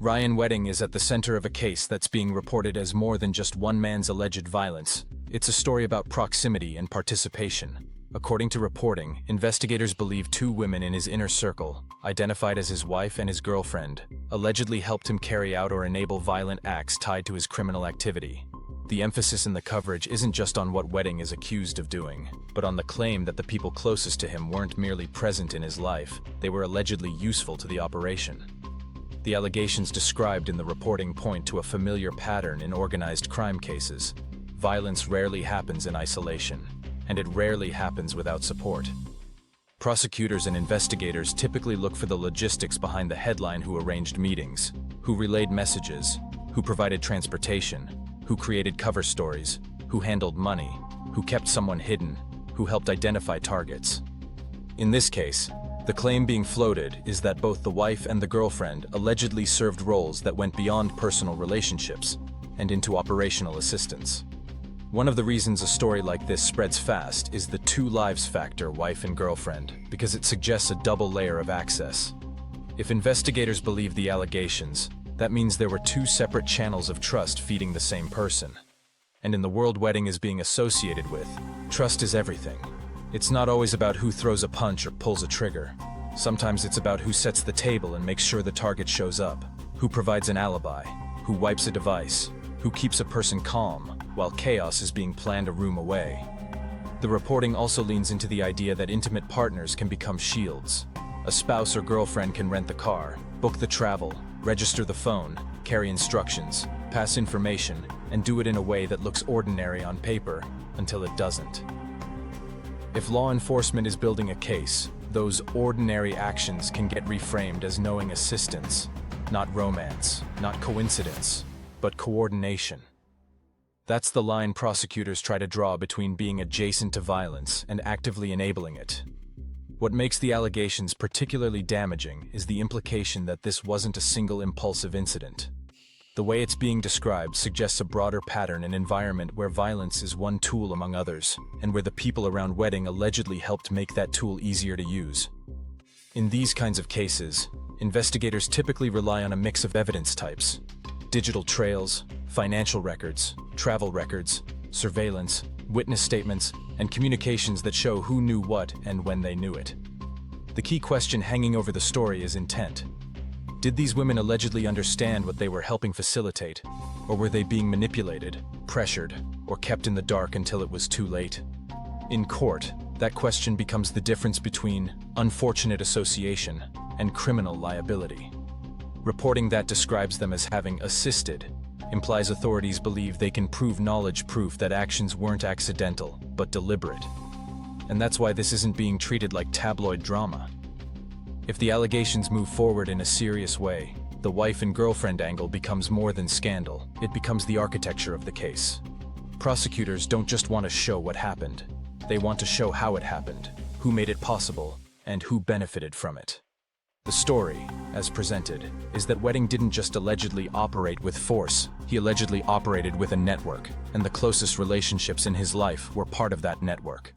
Ryan Wedding is at the center of a case that's being reported as more than just one man's alleged violence. It's a story about proximity and participation. According to reporting, investigators believe two women in his inner circle, identified as his wife and his girlfriend, allegedly helped him carry out or enable violent acts tied to his criminal activity. The emphasis in the coverage isn't just on what Wedding is accused of doing, but on the claim that the people closest to him weren't merely present in his life, they were allegedly useful to the operation. The allegations described in the reporting point to a familiar pattern in organized crime cases. Violence rarely happens in isolation, and it rarely happens without support. Prosecutors and investigators typically look for the logistics behind the headline: who arranged meetings, who relayed messages, who provided transportation, who created cover stories, who handled money, who kept someone hidden, who helped identify targets. In this case, the claim being floated is that both the wife and the girlfriend allegedly served roles that went beyond personal relationships and into operational assistance. One of the reasons a story like this spreads fast is the two lives factor, wife and girlfriend, because it suggests a double layer of access. If investigators believe the allegations, that means there were two separate channels of trust feeding the same person. And in the world Wedding is being associated with, trust is everything. It's not always about who throws a punch or pulls a trigger. Sometimes it's about who sets the table and makes sure the target shows up, who provides an alibi, who wipes a device, who keeps a person calm while chaos is being planned a room away. The reporting also leans into the idea that intimate partners can become shields. A spouse or girlfriend can rent the car, book the travel, register the phone, carry instructions, pass information, and do it in a way that looks ordinary on paper until it doesn't. If law enforcement is building a case, those ordinary actions can get reframed as knowing assistance, not romance, not coincidence, but coordination. That's the line prosecutors try to draw between being adjacent to violence and actively enabling it. What makes the allegations particularly damaging is the implication that this wasn't a single impulsive incident. The way it's being described suggests a broader pattern, an environment where violence is one tool among others, and where the people around Wedding allegedly helped make that tool easier to use. In these kinds of cases, investigators typically rely on a mix of evidence types: digital trails, financial records, travel records, surveillance, witness statements, and communications that show who knew what and when they knew it. The key question hanging over the story is intent. Did these women allegedly understand what they were helping facilitate, or were they being manipulated, pressured, or kept in the dark until it was too late? In court, that question becomes the difference between unfortunate association and criminal liability. Reporting that describes them as having assisted implies authorities believe they can prove knowledge proof that actions weren't accidental, but deliberate. And that's why this isn't being treated like tabloid drama. If the allegations move forward in a serious way, the wife and girlfriend angle becomes more than scandal. It becomes the architecture of the case. Prosecutors don't just want to show what happened. They want to show how it happened, who made it possible, and who benefited from it. The story, as presented, is that Wedding didn't just allegedly operate with force, he allegedly operated with a network, and the closest relationships in his life were part of that network.